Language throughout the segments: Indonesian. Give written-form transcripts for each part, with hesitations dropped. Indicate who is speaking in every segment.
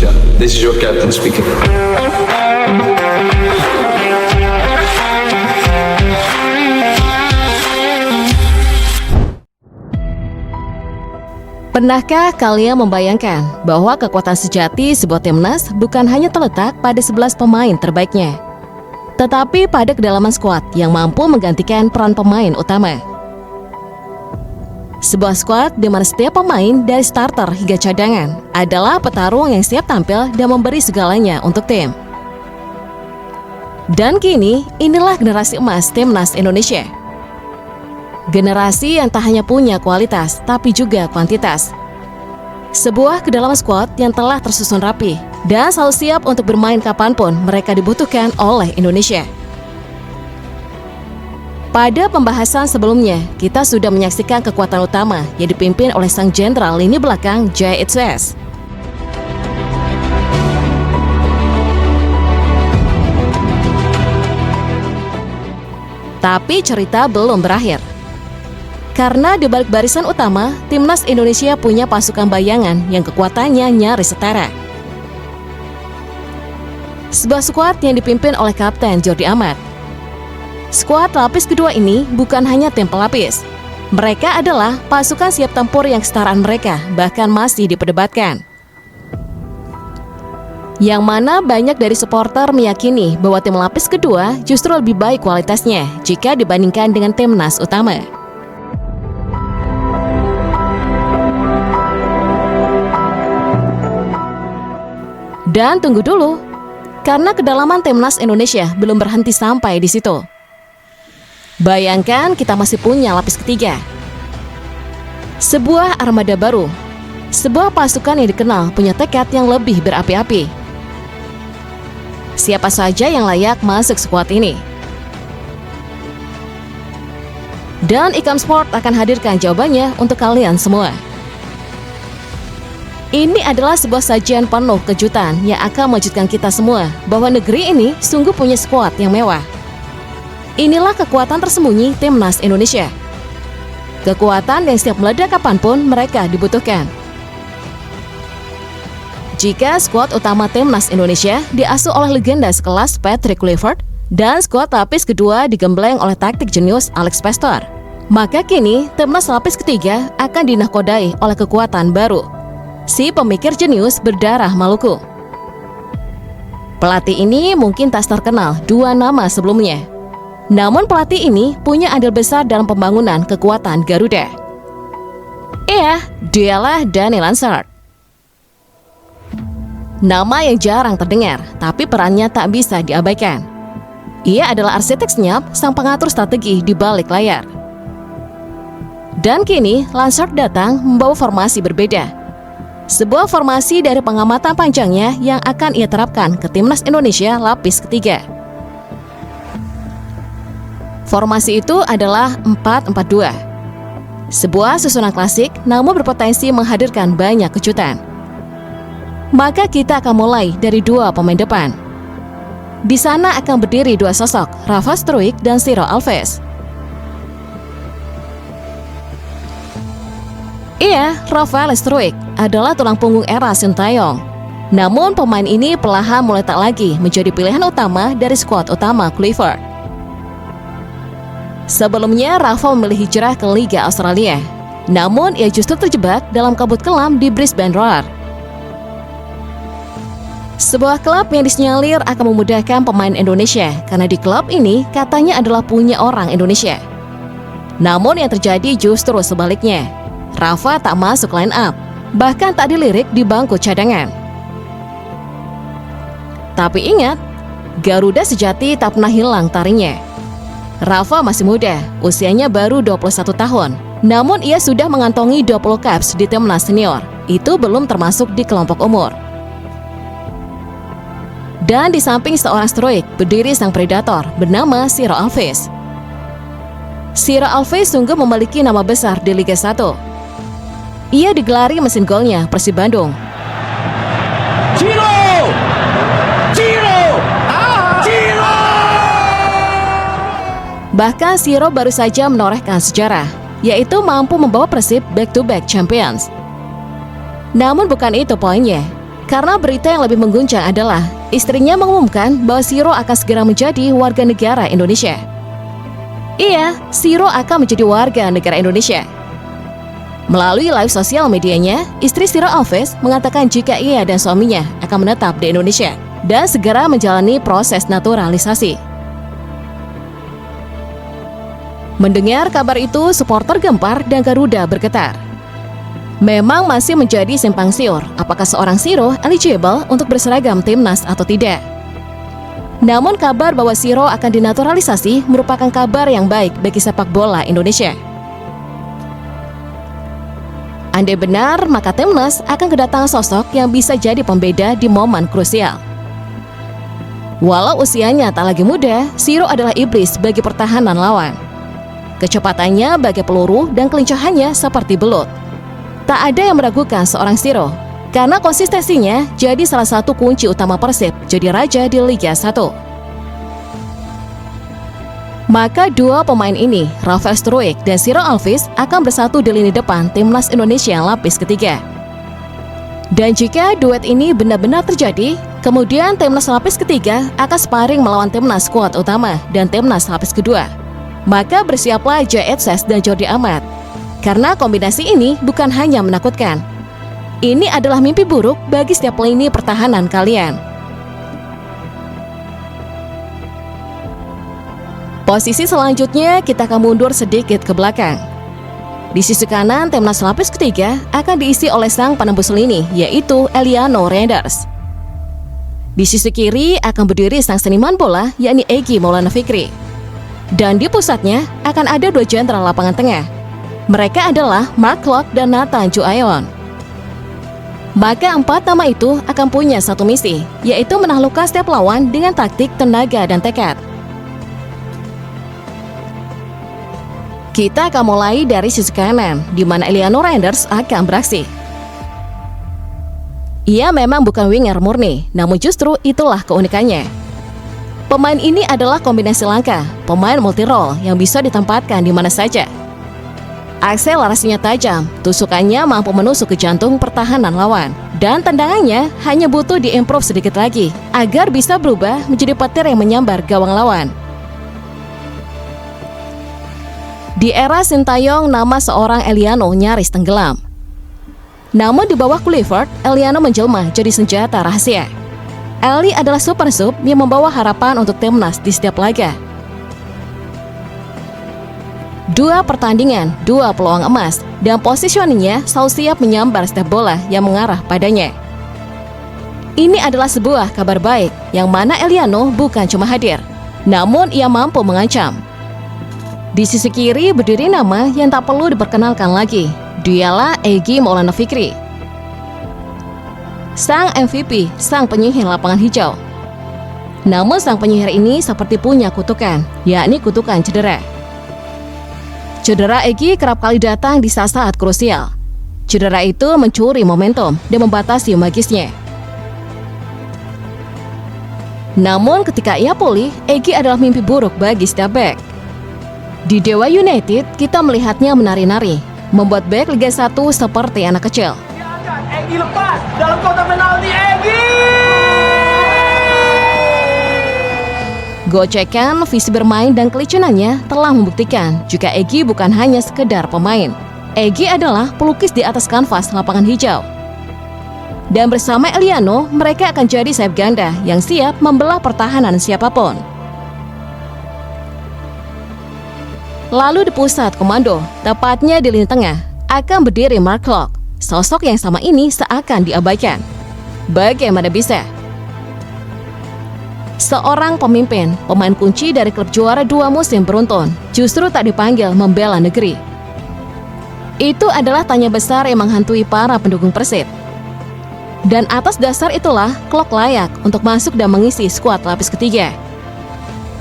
Speaker 1: Indonesia. This is your captain speaking.
Speaker 2: Pernahkah kalian membayangkan bahwa kekuatan sejati sebuah timnas bukan hanya terletak pada 11 pemain terbaiknya, tetapi pada kedalaman skuad yang mampu menggantikan peran pemain utama? Sebuah skuad di mana setiap pemain dari starter hingga cadangan adalah petarung yang siap tampil dan memberi segalanya untuk tim. Dan kini, inilah generasi emas timnas Indonesia. Generasi yang tak hanya punya kualitas, tapi juga kuantitas. Sebuah kedalaman skuad yang telah tersusun rapi dan selalu siap untuk bermain kapanpun mereka dibutuhkan oleh Indonesia. Pada pembahasan sebelumnya, kita sudah menyaksikan kekuatan utama yang dipimpin oleh sang jenderal lini belakang Jay Etzes. Tapi cerita belum berakhir. Karena di balik barisan utama, timnas Indonesia punya pasukan bayangan yang kekuatannya nyaris setara. Sebuah skuad yang dipimpin oleh Kapten Jordi Amat. Skuad lapis kedua ini bukan hanya tim pelapis. Mereka adalah pasukan siap tempur yang kesetaraan mereka bahkan masih diperdebatkan. Yang mana banyak dari supporter meyakini bahwa tim lapis kedua justru lebih baik kualitasnya jika dibandingkan dengan timnas utama. Dan tunggu dulu, karena kedalaman timnas Indonesia belum berhenti sampai di situ. Bayangkan kita masih punya lapis ketiga. Sebuah armada baru. Sebuah pasukan yang dikenal punya tekad yang lebih berapi-api. Siapa saja yang layak masuk skuad ini? Dan Ikam Sport akan hadirkan jawabannya untuk kalian semua. Ini adalah sebuah sajian penuh kejutan yang akan mewujudkan kita semua bahwa negeri ini sungguh punya skuad yang mewah. Inilah kekuatan tersembunyi timnas Indonesia. Kekuatan yang siap meledak kapanpun mereka dibutuhkan. Jika skuad utama timnas Indonesia diasuh oleh legenda sekelas Patrick Kluivert dan skuad lapis kedua digembleng oleh taktik jenius Alex Pastoor, maka kini timnas lapis ketiga akan dinahkodai oleh kekuatan baru, si pemikir jenius berdarah Maluku. Pelatih ini mungkin tak terkenal dua nama sebelumnya. Namun pelatih ini punya andil besar dalam pembangunan kekuatan Garuda. Iya, dialah Dani Lansard. Nama yang jarang terdengar, tapi perannya tak bisa diabaikan. Ia adalah arsitek senyap, sang pengatur strategi di balik layar. Dan kini, Lansard datang membawa formasi berbeda. Sebuah formasi dari pengamatan panjangnya yang akan ia terapkan ke timnas Indonesia lapis ketiga. Formasi itu adalah 4-4-2. Sebuah susunan klasik namun berpotensi menghadirkan banyak kejutan. Maka kita akan mulai dari dua pemain depan. Di sana akan berdiri dua sosok, Rafa Struijk dan Ciro Alves. Iya, Rafael Struijk adalah tulang punggung era Sintayong. Namun pemain ini perlahan mulai tak lagi menjadi pilihan utama dari skuad utama Kluivert. Sebelumnya, Rafa memilih hijrah ke Liga Australia. Namun, ia justru terjebak dalam kabut kelam di Brisbane Roar. Sebuah klub yang disinyalir akan memudahkan pemain Indonesia karena di klub ini katanya adalah punya orang Indonesia. Namun yang terjadi justru sebaliknya. Rafa tak masuk line up, bahkan tak dilirik di bangku cadangan. Tapi ingat, Garuda sejati tak pernah hilang taringnya. Rafa masih muda, usianya baru 21 tahun. Namun ia sudah mengantongi 20 caps di timnas senior. Itu belum termasuk di kelompok umur. Dan di samping seorang Struijk berdiri sang predator bernama Ciro Alves. Ciro Alves sungguh memiliki nama besar di Liga 1. Ia digelari mesin golnya Persib Bandung.
Speaker 3: Ciro! Ciro! Ciro!
Speaker 2: Bahkan Ciro baru saja menorehkan sejarah, yaitu mampu membawa Persib back-to-back champions. Namun bukan itu poinnya. Karena berita yang lebih mengguncang adalah istrinya mengumumkan bahwa Shiro akan segera menjadi warga negara Indonesia. Iya, Shiro akan menjadi warga negara Indonesia. Melalui live sosial medianya, istri Shiro Alves mengatakan jika ia dan suaminya akan menetap di Indonesia dan segera menjalani proses naturalisasi. Mendengar kabar itu, supporter Gempar dan Garuda bergetar. Memang masih menjadi simpang siur apakah seorang Shiro eligible untuk berseragam timnas atau tidak. Namun kabar bahwa Shiro akan dinaturalisasi merupakan kabar yang baik bagi sepak bola Indonesia. Andai benar, maka timnas akan kedatangan sosok yang bisa jadi pembeda di momen krusial. Walau usianya tak lagi muda, Shiro adalah iblis bagi pertahanan lawan. Kecepatannya bagai peluru dan kelincahannya seperti belut. Tak ada yang meragukan seorang Shiro, karena konsistensinya jadi salah satu kunci utama Persib jadi raja di Liga 1. Maka dua pemain ini, Rafael Struijk dan Shiro Alves, akan bersatu di lini depan timnas Indonesia lapis ketiga. Dan jika duet ini benar-benar terjadi, kemudian timnas lapis ketiga akan sparring melawan timnas skuad utama dan timnas lapis kedua. Maka bersiaplah Jayet Ses dan Jordi Amat. Karena kombinasi ini bukan hanya menakutkan. Ini adalah mimpi buruk bagi setiap lini pertahanan kalian. Posisi selanjutnya kita akan mundur sedikit ke belakang. Di sisi kanan, timnas lapis ketiga akan diisi oleh sang penembus lini, yaitu Eliano Reinders. Di sisi kiri akan berdiri sang seniman bola, yakni Egy Maulana Fikri. Dan di pusatnya akan ada dua jenderal lapangan tengah. Mereka adalah Mark Klok dan Nathan Ju Aeon. Maka empat nama itu akan punya satu misi, yaitu menaklukkan setiap lawan dengan taktik, tenaga, dan tekad. Kita akan mulai dari sisi kanan, di mana Eliano Reinders akan beraksi. Ia memang bukan winger murni, namun justru itulah keunikannya. Pemain ini adalah kombinasi langka, pemain multi-role yang bisa ditempatkan di mana saja. Akselerasinya tajam, tusukannya mampu menusuk ke jantung pertahanan lawan, dan tendangannya hanya butuh diimprove sedikit lagi agar bisa berubah menjadi petir yang menyambar gawang lawan. Di era Sintayong, nama seorang Eliano nyaris tenggelam. Namun di bawah Kluivert, Eliano menjelma jadi senjata rahasia. Eli adalah super sub yang membawa harapan untuk timnas di setiap laga. 2 pertandingan, 2 peluang emas, dan positioningnya selalu siap menyambar setiap bola yang mengarah padanya. Ini adalah sebuah kabar baik, yang mana Eliano bukan cuma hadir, namun ia mampu mengancam. Di sisi kiri berdiri nama yang tak perlu diperkenalkan lagi, dialah Egy Maulana Fikri. Sang MVP, sang penyihir lapangan hijau. Namun sang penyihir ini seperti punya kutukan, yakni kutukan cedera. Cedera Egy kerap kali datang di saat-saat krusial. Cedera itu mencuri momentum dan membatasi magisnya. Namun ketika ia pulih, Egy adalah mimpi buruk bagi setiap bek. Di Dewa United, kita melihatnya menari-nari, membuat bek Liga 1 seperti anak kecil.
Speaker 3: Egy lepas dalam kotak penalti. Egy!
Speaker 2: Gocekan, visi bermain, dan kelicinannya telah membuktikan jika Egy bukan hanya sekedar pemain. Egy adalah pelukis di atas kanvas lapangan hijau. Dan bersama Eliano, mereka akan jadi sayap ganda yang siap membelah pertahanan siapapun. Lalu di pusat komando, tepatnya di lini tengah, akan berdiri Mark Klok. Sosok yang sama ini seakan diabaikan. Bagaimana bisa? Seorang pemimpin, pemain kunci dari klub juara 2 musim beruntun, justru tak dipanggil membela negeri. Itu adalah tanya besar yang menghantui para pendukung Persib. Dan atas dasar itulah Klok layak untuk masuk dan mengisi skuad lapis ketiga.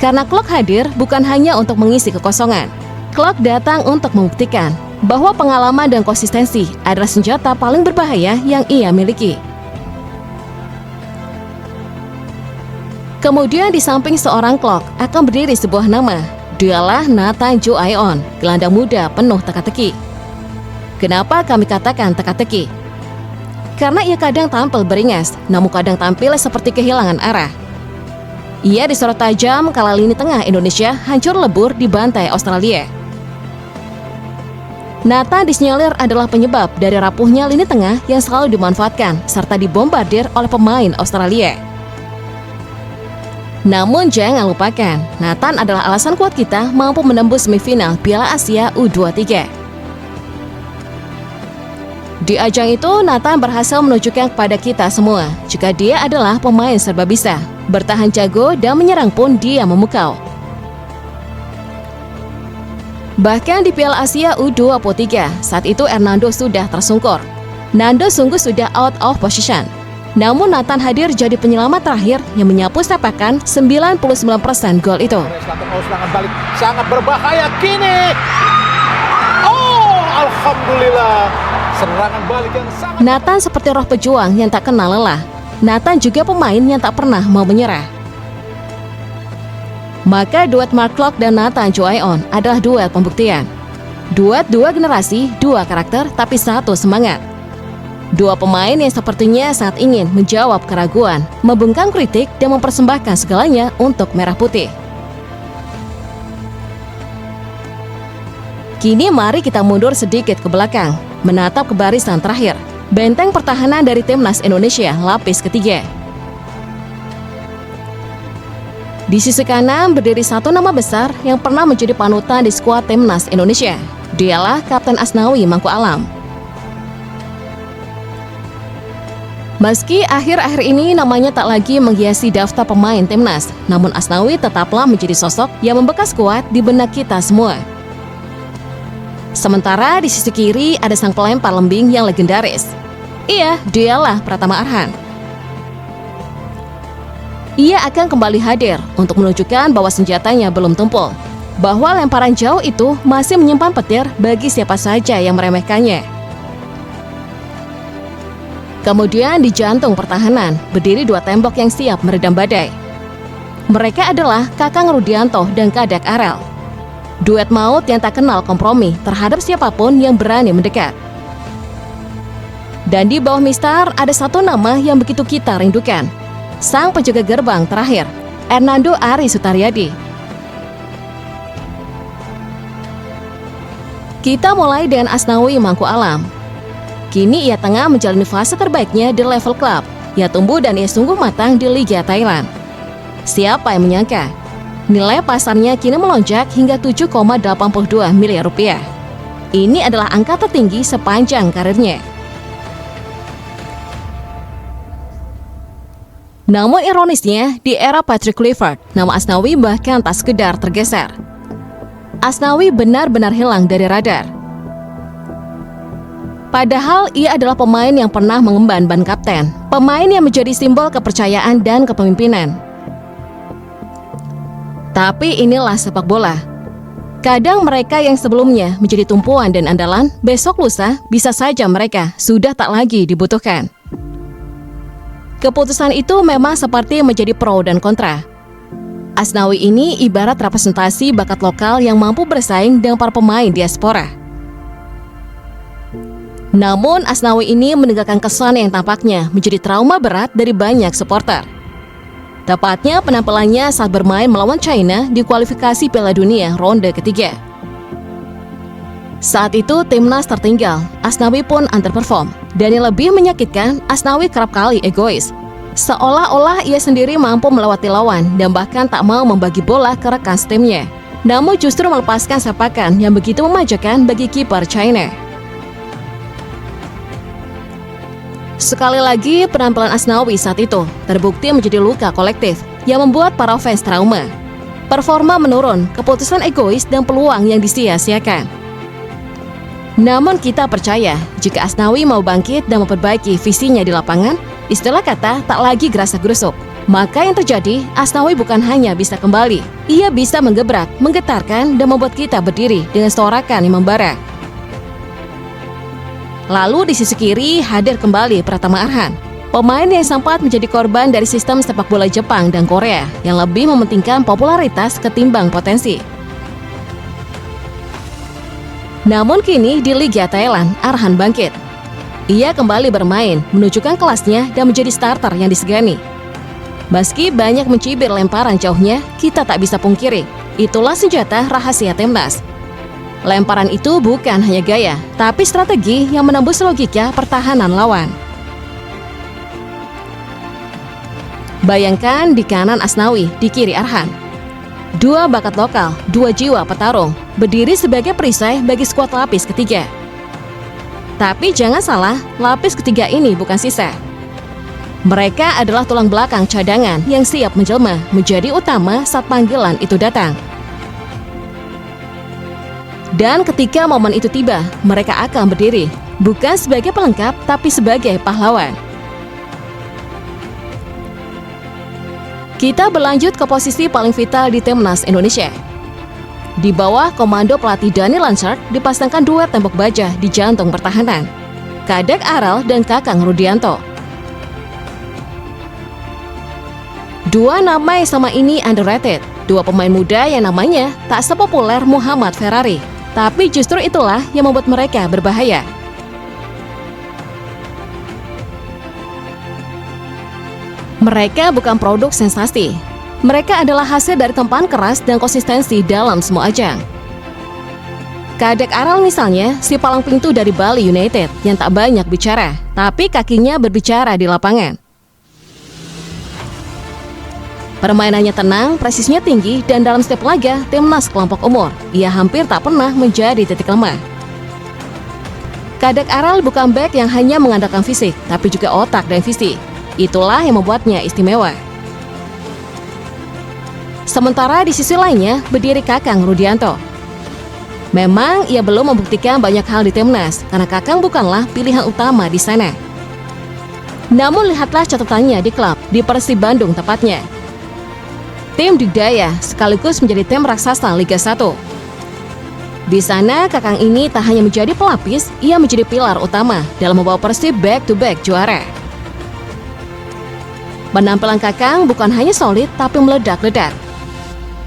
Speaker 2: Karena Klok hadir bukan hanya untuk mengisi kekosongan. Klok datang untuk membuktikan bahwa pengalaman dan konsistensi adalah senjata paling berbahaya yang ia miliki. Kemudian di samping seorang Klok akan berdiri sebuah nama. Dialah Nathan Ju Aeon, gelandang muda penuh teka-teki. Kenapa kami katakan teka-teki? karena ia kadang tampil beringas, namun kadang tampil seperti kehilangan arah. Ia disorot tajam kala lini tengah Indonesia hancur lebur di bantai Australia. Nathan disinyalir adalah penyebab dari rapuhnya lini tengah yang selalu dimanfaatkan serta dibombardir oleh pemain Australia. Namun jangan lupakan, Nathan adalah alasan kuat kita mampu menembus semifinal Piala Asia U23. Di ajang itu, Nathan berhasil menunjukkan kepada kita semua jika dia adalah pemain serba bisa, bertahan jago dan menyerang pun dia memukau. Bahkan di Piala Asia U23, saat itu Hernando sudah tersungkur. Nando sungguh sudah out of position. Namun Nathan hadir jadi penyelamat terakhir yang menyapu sepakan 99% gol itu.
Speaker 4: Serangan balik sangat berbahaya kini. Oh, alhamdulillah. Serangan balik yang sangat...
Speaker 2: Nathan seperti roh pejuang yang tak kenal lelah. Nathan juga pemain yang tak pernah mau menyerah. Maka duet Mark Klok dan Nathan Chuayon adalah duet pembuktian. Duet dua generasi, dua karakter, tapi satu semangat. Dua pemain yang sepertinya saat ingin menjawab keraguan, membungkam kritik, dan mempersembahkan segalanya untuk Merah Putih. Kini mari kita mundur sedikit ke belakang, menatap ke barisan terakhir, benteng pertahanan dari Timnas Indonesia lapis ketiga. Di sisi kanan berdiri satu nama besar yang pernah menjadi panutan di skuad Timnas Indonesia. Dialah Kapten Asnawi Mangku Alam. Meski akhir-akhir ini namanya tak lagi menghiasi daftar pemain Timnas, namun Asnawi tetaplah menjadi sosok yang membekas kuat di benak kita semua. Sementara di sisi kiri ada sang pelempar lembing yang legendaris. Iya, dialah Pratama Arhan. Ia akan kembali hadir untuk menunjukkan bahwa senjatanya belum tumpul, bahwa lemparan jauh itu masih menyimpan petir bagi siapa saja yang meremehkannya. Kemudian di jantung pertahanan berdiri dua tembok yang siap meredam badai. Mereka adalah Kakang Rudianto dan Kadek Arel. Duet maut yang tak kenal kompromi terhadap siapapun yang berani mendekat. Dan di bawah mistar ada satu nama yang begitu kita rindukan. Sang penjaga gerbang terakhir, Hernando Ari Sutaryadi. Kita mulai dengan Asnawi Mangku Alam. Kini ia tengah menjalani fase terbaiknya di level klub. Ia tumbuh dan ia sungguh matang di Liga Thailand. Siapa yang menyangka? Nilai pasarnya kini melonjak hingga 7,82 miliar rupiah. Ini adalah angka tertinggi sepanjang karirnya. Namun ironisnya, di era Patrick Kluivert, nama Asnawi bahkan tak sekedar tergeser. Asnawi benar-benar hilang dari radar. Padahal ia adalah pemain yang pernah mengemban ban kapten, pemain yang menjadi simbol kepercayaan dan kepemimpinan. Tapi inilah sepak bola. Kadang mereka yang sebelumnya menjadi tumpuan dan andalan, besok lusa bisa saja mereka sudah tak lagi dibutuhkan. Keputusan itu memang seperti menjadi pro dan kontra. Asnawi ini ibarat representasi bakat lokal yang mampu bersaing dengan para pemain diaspora. Namun Asnawi ini meninggalkan kesan yang tampaknya menjadi trauma berat dari banyak supporter. Tepatnya penampilannya saat bermain melawan China di kualifikasi Piala Dunia ronde ketiga. Saat itu timnas tertinggal, Asnawi pun underperform. Dan yang lebih menyakitkan, Asnawi kerap kali egois. Seolah-olah ia sendiri mampu melewati lawan dan bahkan tak mau membagi bola ke rekan setimnya. Namun justru melepaskan sepakan yang begitu memanjakan bagi kiper China. Sekali lagi, penampilan Asnawi saat itu terbukti menjadi luka kolektif yang membuat para fans trauma. Performa menurun, keputusan egois dan peluang yang disia-siakan. Namun kita percaya, jika Asnawi mau bangkit dan memperbaiki visinya di lapangan, istilah kata tak lagi gerasa-gerusuk. Maka yang terjadi, Asnawi bukan hanya bisa kembali, ia bisa menggebrak, menggetarkan, dan membuat kita berdiri dengan sorakan yang membara. Lalu di sisi kiri hadir kembali Pratama Arhan, pemain yang sempat menjadi korban dari sistem sepak bola Jepang dan Korea yang lebih mementingkan popularitas ketimbang potensi. Namun kini di Liga Thailand, Arhan bangkit. Ia kembali bermain, menunjukkan kelasnya dan menjadi starter yang disegani. Meski banyak mencibir lemparan jauhnya, kita tak bisa pungkiri, itulah senjata rahasia Timnas. Lemparan itu bukan hanya gaya, tapi strategi yang menembus logika pertahanan lawan. Bayangkan di kanan Asnawi, di kiri Arhan. Dua bakat lokal, dua jiwa petarung, berdiri sebagai perisai bagi skuad lapis ketiga. Tapi jangan salah, lapis ketiga ini bukan sisa. Mereka adalah tulang belakang cadangan yang siap menjelma menjadi utama saat panggilan itu datang. Dan ketika momen itu tiba, mereka akan berdiri, bukan sebagai pelengkap, tapi sebagai pahlawan. Kita berlanjut ke posisi paling vital di Timnas Indonesia. Di bawah komando pelatih Dani Lanshard dipasangkan dua tembok baja di jantung pertahanan, Kadek Aral dan Kakang Rudianto. Dua nama yang sama ini underrated, dua pemain muda yang namanya tak sepopuler Muhammad Ferrari, tapi justru itulah yang membuat mereka berbahaya. Mereka bukan produk sensasi. Mereka adalah hasil dari tempahan keras dan konsistensi dalam semua ajang. Kadek Aral misalnya, si palang pintu dari Bali United yang tak banyak bicara, tapi kakinya berbicara di lapangan. Permainannya tenang, presisinya tinggi, dan dalam setiap laga Timnas kelompok umur, ia hampir tak pernah menjadi titik lemah. Kadek Aral bukan bek yang hanya mengandalkan fisik, tapi juga otak dan visi. Itulah yang membuatnya istimewa. Sementara di sisi lainnya berdiri Kakang Rudianto. Memang ia belum membuktikan banyak hal di Timnas karena Kakang bukanlah pilihan utama di sana. Namun lihatlah catatannya di klub, di Persib Bandung tepatnya. Tim digdaya sekaligus menjadi tim raksasa Liga 1. Di sana Kakang ini tak hanya menjadi pelapis, ia menjadi pilar utama dalam membawa Persib back-to-back juara. Penampilan Kakang bukan hanya solid tapi meledak-ledak.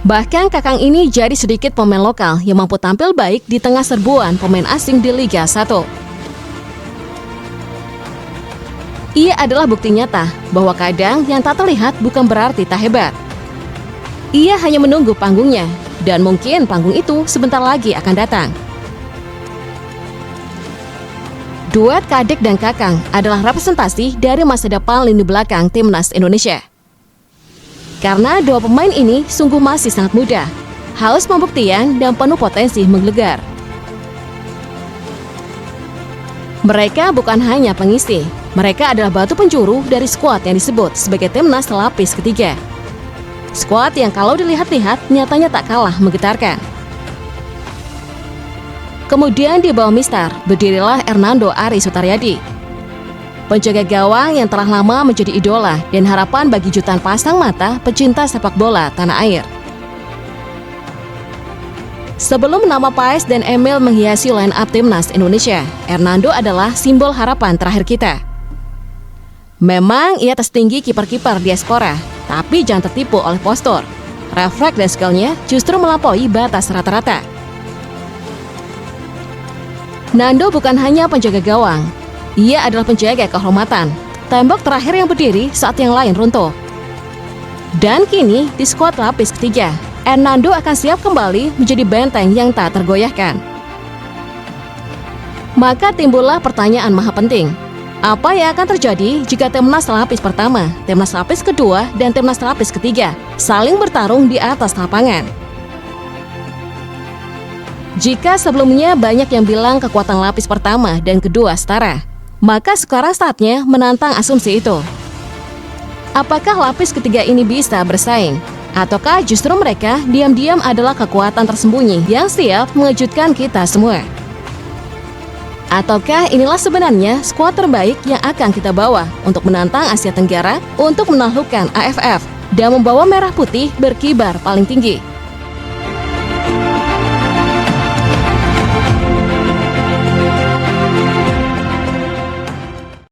Speaker 2: Bahkan Kakang ini jadi sedikit pemain lokal yang mampu tampil baik di tengah serbuan pemain asing di Liga 1. Ia adalah bukti nyata bahwa kadang yang tak terlihat bukan berarti tak hebat. Ia hanya menunggu panggungnya, dan mungkin panggung itu sebentar lagi akan datang. Duet Kadek dan Kakang adalah representasi dari masa depan lini belakang Timnas Indonesia. Karena dua pemain ini sungguh masih sangat muda, haus pembuktian dan penuh potensi menggelegar. Mereka bukan hanya pengisi, mereka adalah batu penjuru dari skuad yang disebut sebagai Timnas lapis ketiga. Skuad yang kalau dilihat-lihat nyatanya tak kalah menggetarkan. Kemudian di bawah Mister berdirilah Hernando Ari Sutaryadi, penjaga gawang yang telah lama menjadi idola dan harapan bagi jutaan pasang mata pecinta sepak bola tanah air. Sebelum nama Paes dan Emil menghiasi line up Timnas Indonesia, Hernando adalah simbol harapan terakhir kita. Memang ia tertinggi kiper-kiper diaspora, tapi jangan tertipu oleh postur. Refleks dan skillnya justru melampaui batas rata-rata. Nando bukan hanya penjaga gawang, ia adalah penjaga kehormatan, tembok terakhir yang berdiri saat yang lain runtuh. Dan kini di skuad lapis ketiga, Hernando akan siap kembali menjadi benteng yang tak tergoyahkan. Maka timbullah pertanyaan maha penting. Apa yang akan terjadi jika Timnas lapis pertama, Timnas lapis kedua, dan Timnas lapis ketiga saling bertarung di atas lapangan? Jika sebelumnya banyak yang bilang kekuatan lapis pertama dan kedua setara, maka sekarang saatnya menantang asumsi itu. Apakah lapis ketiga ini bisa bersaing? Ataukah justru mereka diam-diam adalah kekuatan tersembunyi yang siap mengejutkan kita semua? Ataukah inilah sebenarnya skuad terbaik yang akan kita bawa untuk menantang Asia Tenggara untuk menaklukkan AFF dan membawa merah putih berkibar paling tinggi?